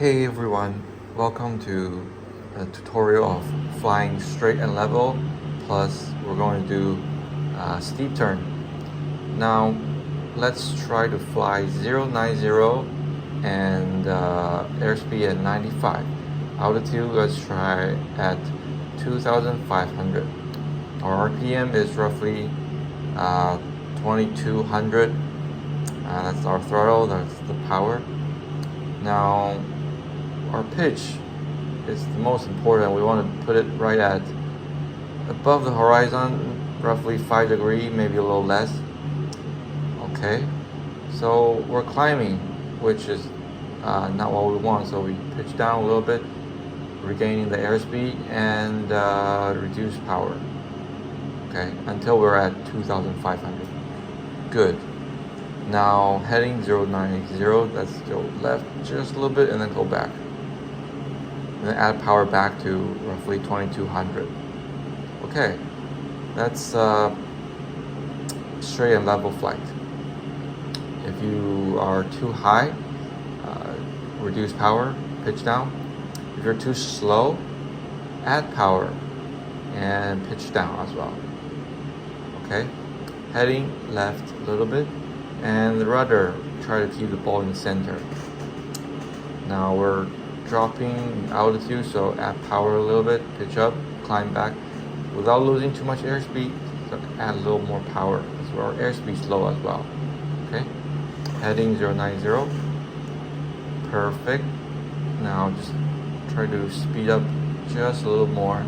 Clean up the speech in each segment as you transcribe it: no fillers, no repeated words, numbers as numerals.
Hey everyone, welcome to a tutorial of flying straight and level, plus we're going to do a steep turn. Now let's try to fly 090 and airspeed at 95. Altitude, let's try at 2,500. Our RPM is roughly 2,200. That's our throttle, that's the power. Now our pitch is the most important. We want to put it right at above the horizon, roughly 5 degrees, maybe a little less. Okay, so we're climbing, which is not what we want, so we pitch down a little bit, regaining the airspeed and reduce power. Okay, until we're at 2,500. Good. Now heading 090, let's go left just a little bit and then go back. And then add power back to roughly 2,200. Okay, that's straight and level flight. If you are too high, reduce power, pitch down. If you're too slow, add power and pitch down as well. Okay, heading left a little bit, and the rudder, try to keep the ball in the center. Now we're dropping altitude, so add power a little bit, pitch up, climb back without losing too much airspeed, so add a little more power as well. Our airspeed slow as well. Okay, heading 090, perfect. Now just try to speed up just a little more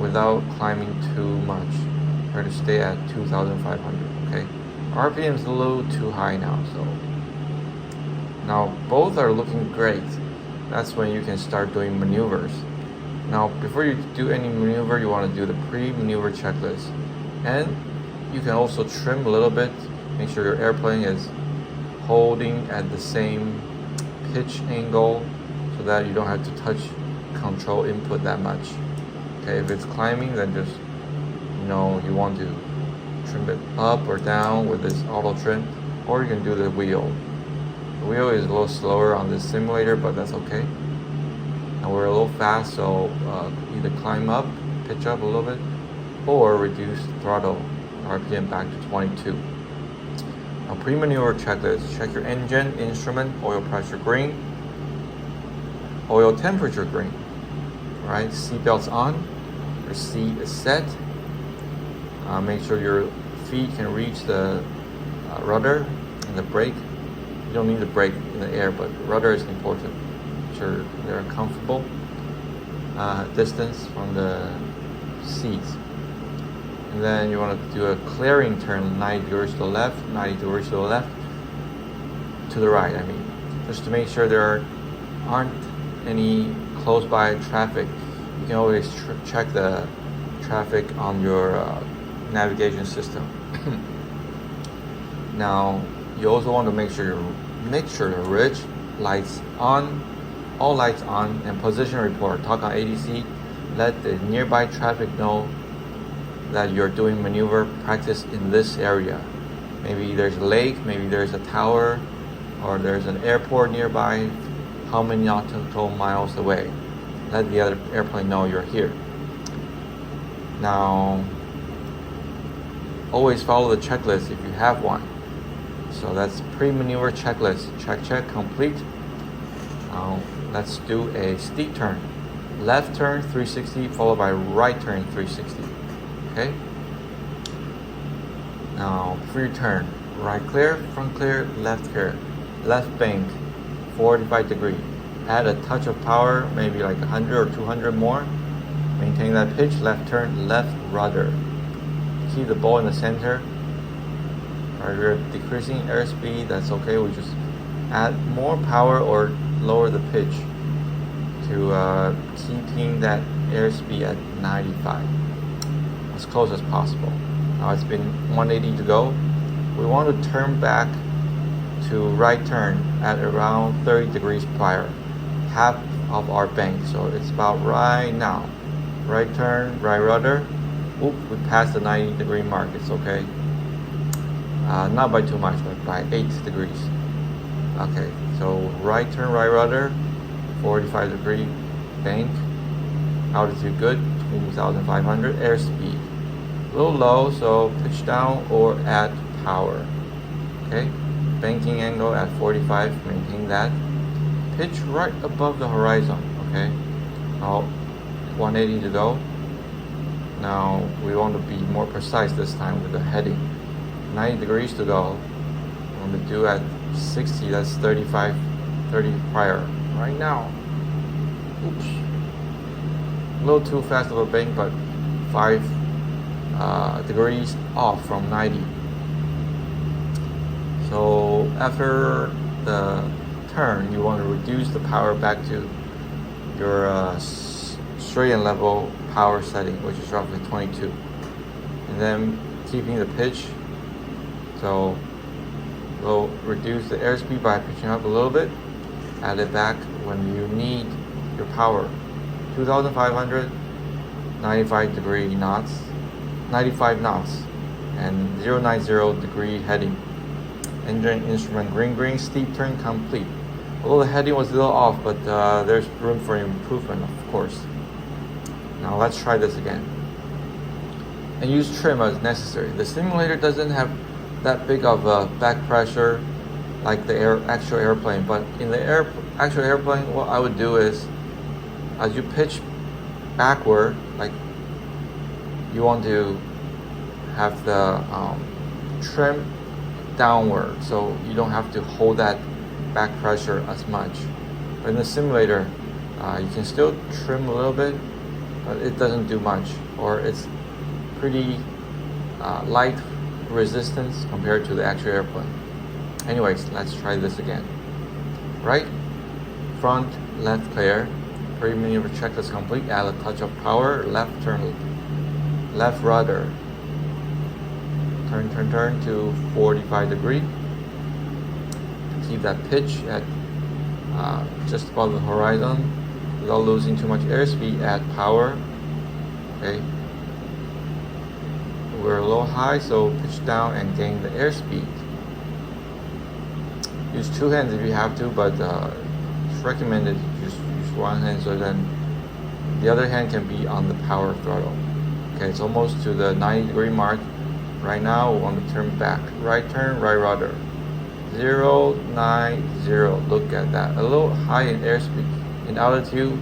without climbing too much. Try to stay at 2,500. Okay, RPM is a little too high now, so now both are looking great. That's when you can start doing maneuvers. Now before you do any maneuver, you want to do the pre-maneuver checklist, and you can also trim a little bit. Make sure your airplane is holding at the same pitch angle so that you don't have to touch control input that much. Okay, if it's climbing, then just you want to trim it up or down with this auto trim, or you can do the wheel. The wheel is a little slower on this simulator, but that's okay. And we're a little fast, so either climb up, pitch up a little bit, or reduce throttle RPM back to 22. Now pre-maneuver checklist: check your engine, instrument, oil pressure green, oil temperature green. Right, seatbelts on, your seat is set. Make sure your feet can reach the rudder and the brake. You don't need the brake in the air, but rudder is important. Make sure they're comfortable distance from the seats. And then you want to do a clearing turn 90 degrees to the left, 90 degrees to the left, to the right, I mean. Just to make sure there aren't any close by traffic. You can always check the traffic on your navigation system. Now you also want to make sure the ridge lights on, all lights on, and position report. Talk on ADC. Let the nearby traffic know that you're doing maneuver practice in this area. Maybe there's a lake, maybe there's a tower, or there's an airport nearby. How many nautical miles away? Let the other airplane know you're here. Now always follow the checklist if you have one. So that's pre-maneuver checklist. Check, complete. Now let's do a steep turn. Left turn 360 followed by right turn 360. Okay? Now free turn. Right clear, front clear, left clear. Left bank 45 degrees. Add a touch of power, maybe like 100 or 200 more. Maintain that pitch. Left turn, left rudder. Keep the ball in the center. If you're decreasing airspeed, that's okay. We just add more power or lower the pitch to keeping that airspeed at 95, as close as possible. Now it's been 180 to go. We want to turn back to right turn at around 30 degrees prior, half of our bank. So it's about right now. Right turn, right rudder. Oop, we passed the 90 degree mark. It's okay. Not by too much, but by 8 degrees. Okay, so right turn, right rudder, 45 degree bank, altitude good, 22,500, airspeed a little low, so pitch down or add power. Okay, banking angle at 45, maintain that. Pitch right above the horizon. Okay, now 180 to go. Now we want to be more precise this time with the heading. 90 degrees to go. I'm going to do at 60, that's 35, 30 prior. Right now, oops, a little too fast of a bank, but 5 degrees off from 90. So after the turn, you want to reduce the power back to your straight and level power setting, which is roughly 22. And then keeping the pitch, so we'll reduce the airspeed by pitching up a little bit, add it back when you need your power. 2,500, 95 knots, and 090 degree heading. Engine instrument green, steep turn complete. Although the heading was a little off, but there's room for improvement, of course. Now let's try this again. And use trim as necessary. The simulator doesn't have that big of a back pressure like the actual airplane, but in the actual airplane, what I would do is, as you pitch backward, like you want to have the trim downward, so you don't have to hold that back pressure as much. But in the simulator, you can still trim a little bit, but it doesn't do much, or it's pretty light resistance compared to the actual airplane. Anyways, let's try this again. Right, front, left clear. Pre-maneuver checklist complete. Add a touch of power. Left turn, left rudder. Turn to 45 degree. Keep that pitch at just above the horizon without losing too much airspeed. Add power. Okay. We're a little high, so pitch down and gain the airspeed. Use two hands if you have to, but it's recommended you just use one hand, so then the other hand can be on the power throttle. Okay, it's almost to the 90 degree mark. Right now, we want to turn back. Right turn, right rudder. 090. Look at that. A little high in airspeed. In altitude,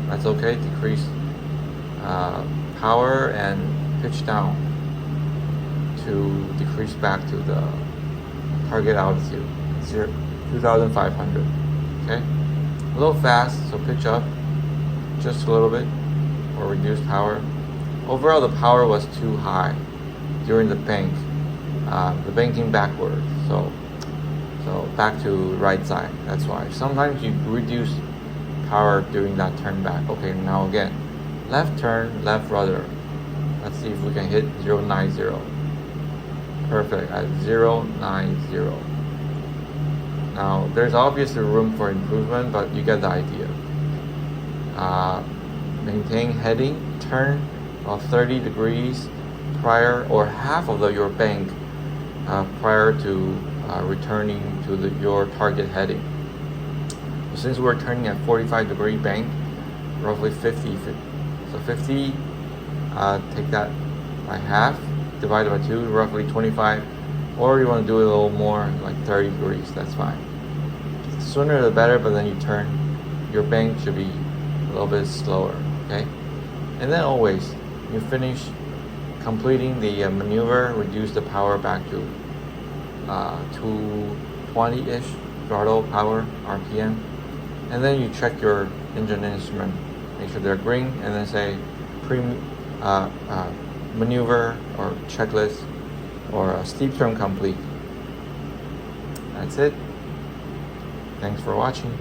that's okay. Decrease power and pitch down to decrease back to the target altitude. 2,500. Okay? A little fast, so pitch up just a little bit or reduce power. Overall, the power was too high during the bank, the banking backward. So back to right side. That's why sometimes you reduce power during that turn back. Okay, now again, left turn, left rudder. Let's see if we can hit 090. Perfect, at 090. Now there's obviously room for improvement, but you get the idea. Maintain heading, turn about 30 degrees prior or half of your bank prior to returning to your target heading. So since we're turning at 45 degree bank, roughly 50. So 50, take that by half, divided by 2, roughly 25. Or you want to do it a little more, like 30 degrees, that's fine. The sooner the better, but then you turn, your bank should be a little bit slower, okay? And then always, you finish completing the maneuver, reduce the power back to 220-ish throttle power, RPM. And then you check your engine instrument, make sure they're green, and then say maneuver or checklist or a steep turn complete. That's it. Thanks for watching.